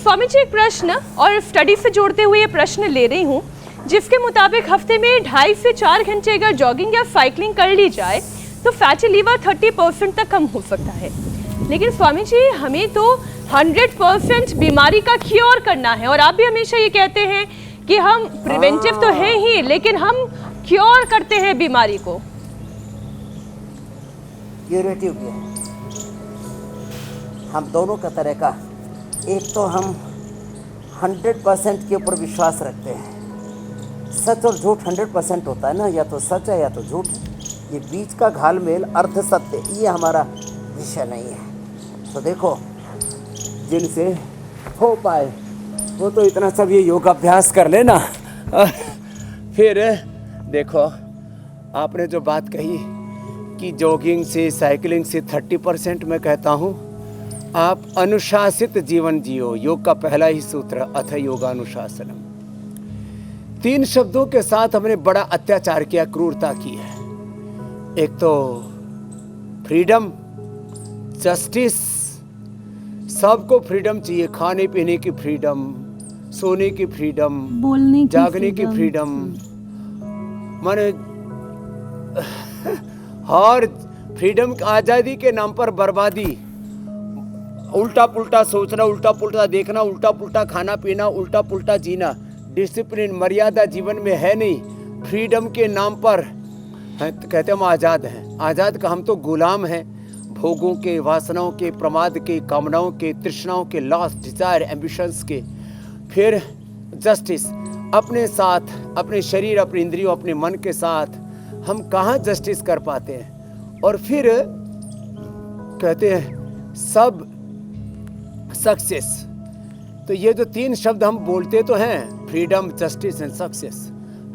स्वामी जी एक प्रश्न और स्टडी से जोड़ते हुए ये प्रश्न ले रही हूँ, जिसके मुताबिक हफ्ते में 2.5 से 4 घंटे अगर जॉगिंग या साइकिलिंग कर ली जाए तो फैटी लीवर 30% तक कम हो सकता है। लेकिन स्वामी जी हमें तो 100% बीमारी का क्योर करना है, और आप भी हमेशा ये कहते हैं कि हम प्रिवेंटिव तो हैं ही, लेकिन हम क्योर करते हैं बीमारी को। क्यूरेटिव भी है, हम दोनों का तरीका। एक तो हम 100% के ऊपर विश्वास रखते हैं। सच और झूठ 100% होता है ना, या तो सच है या तो झूठ है। ये बीच का घालमेल अर्ध सत्य, ये हमारा विषय नहीं है। तो देखो, जिनसे हो पाए वो तो इतना सब ये योगाभ्यास कर लेना। फिर देखो, आपने जो बात कही कि जॉगिंग से साइकिलिंग से 30%, मैं कहता हूँ आप अनुशासित जीवन जियो। योग का पहला ही सूत्र अथ योगानुशासनम। 3 शब्दों के साथ हमने बड़ा अत्याचार किया, क्रूरता की है। एक तो फ्रीडम, जस्टिस, सबको फ्रीडम चाहिए। खाने पीने की फ्रीडम, सोने की फ्रीडम, बोलने की, जागने की फ्रीडम, माने और फ्रीडम आज़ादी के नाम पर बर्बादी, उल्टा पुल्टा सोचना, उल्टा पुल्टा देखना, उल्टा पुल्टा खाना पीना, उल्टा पुल्टा जीना। डिसिप्लिन, मर्यादा जीवन में है नहीं। फ्रीडम के नाम पर कहते हम आज़ाद हैं। आज़ाद का हम तो गुलाम हैं, भोगों के, वासनाओं के, प्रमाद के, कामनाओं के, तृष्णाओं के, लॉस्ट डिजायर, एम्बिशंस के। फिर जस्टिस, अपने साथ, अपने शरीर, अपने इंद्रियों, अपने मन के साथ हम कहाँ जस्टिस कर पाते हैं। और फिर कहते हैं सब सक्सेस। तो ये जो 3 शब्द हम बोलते तो हैं, फ्रीडम, जस्टिस एंड सक्सेस,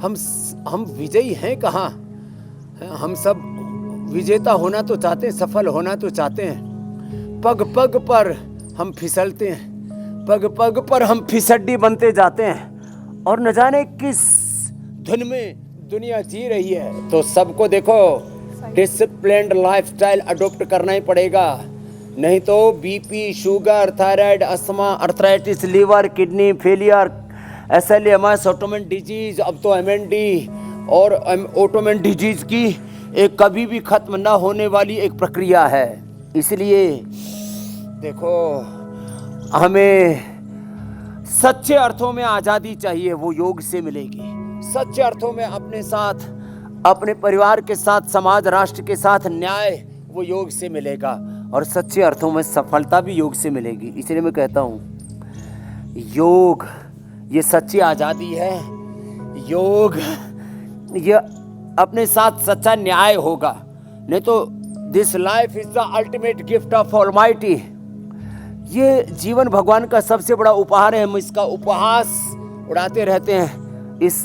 हम विजयी हैं कहाँ? हम सब विजेता होना तो चाहते हैं, सफल होना तो चाहते हैं। पग पग पर हम फिसलते हैं, पग पग पर हम फिसड्डी बनते जाते हैं, और न जाने किस धुन में दुनिया जी रही है। तो सबको देखो, डिसिप्लिन्ड लाइफस्टाइल अडॉप्ट करना ही पड़ेगा, नहीं तो BP, sugar, thyroid, asthma, arthritis, liver, kidney failure, SLA, autoimmune disease, अब तो MND और ऑटोमेन डिजीज की एक कभी भी खत्म ना होने वाली एक प्रक्रिया है। इसलिए देखो, हमें सच्चे अर्थों में आज़ादी चाहिए, वो योग से मिलेगी। सच्चे अर्थों में अपने साथ, अपने परिवार के साथ, समाज राष्ट्र के साथ न्याय, वो योग से मिलेगा। और सच्चे अर्थों में सफलता भी योग से मिलेगी। इसलिए मैं कहता हूँ योग ये सच्ची आज़ादी है। योग ये अपने साथ सच्चा न्याय होगा। नहीं तो this life is the ultimate gift of almighty. ये जीवन भगवान का सबसे बड़ा उपहार है। हम इसका उपहास उड़ाते रहते हैं, इस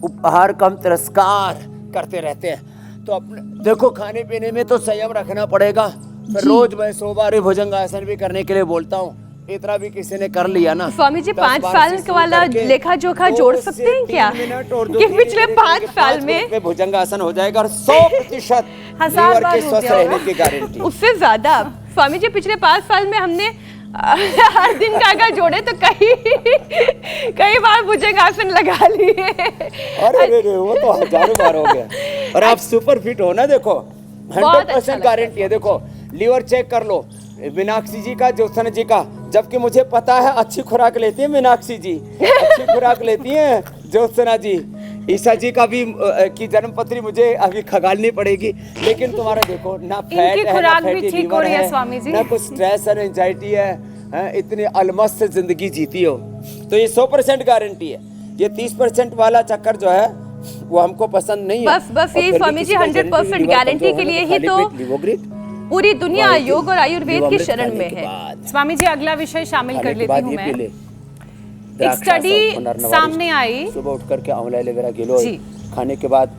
उपहार का हम तिरस्कार करते रहते हैं। तो अपने देखो, खाने पीने में तो संयम रखना पड़ेगा। फिर रोज मैं 100 बार भुजंगासन भी करने के लिए बोलता हूँ। इतना भी किसी ने कर लिया ना। स्वामी जी 5 साल वाला लेखा जोखा जोड़ सकते हैं क्या कि पिछले 5 साल में भुजंगासन हो जाएगा और 100% लीवर के स्वस्थ रहने की गारंटी। उससे ज्यादा स्वामी जी पिछले 5 साल में हमने हर दिन का अगर जोड़े तो कई बार भुजंगासन लगा लिए। अरे वो तो हजारों बार हो गया। और आप सुपर फिट हो ना, देखो 100% गारंटी है। देखो लीवर चेक कर लो, मीनाक्षी जी का, ज्योत्सना जी का, जबकि मुझे पता है अच्छी खुराक लेती है मीनाक्षी जी, अच्छी खुराक लेती हैं ज्योत्सना जी। ईसा जी का भी की जन्मपत्री मुझे अभी खगालनी पड़ेगी। लेकिन तुम्हारा देखो, ना फैट है, ना फैटी लीवर है, ना कुछ स्ट्रेस है, एंजाइटी है, इतनी अलमस्त से जिंदगी जीती हो। तो ये 100% गारंटी है। ये 30% वाला चक्कर जो है वो हमको पसंद नहीं है। बस ये स्वामी जी 100% गारंटी के लिए ही तो पूरी दुनिया योग और आयुर्वेद की शरण में है। स्वामी जी अगला विषय शामिल कर लेती हूँ मैं। एक स्टडी सामने आई, सुबह उठ करके आंवला एलोवेरा गिलो खाने के बाद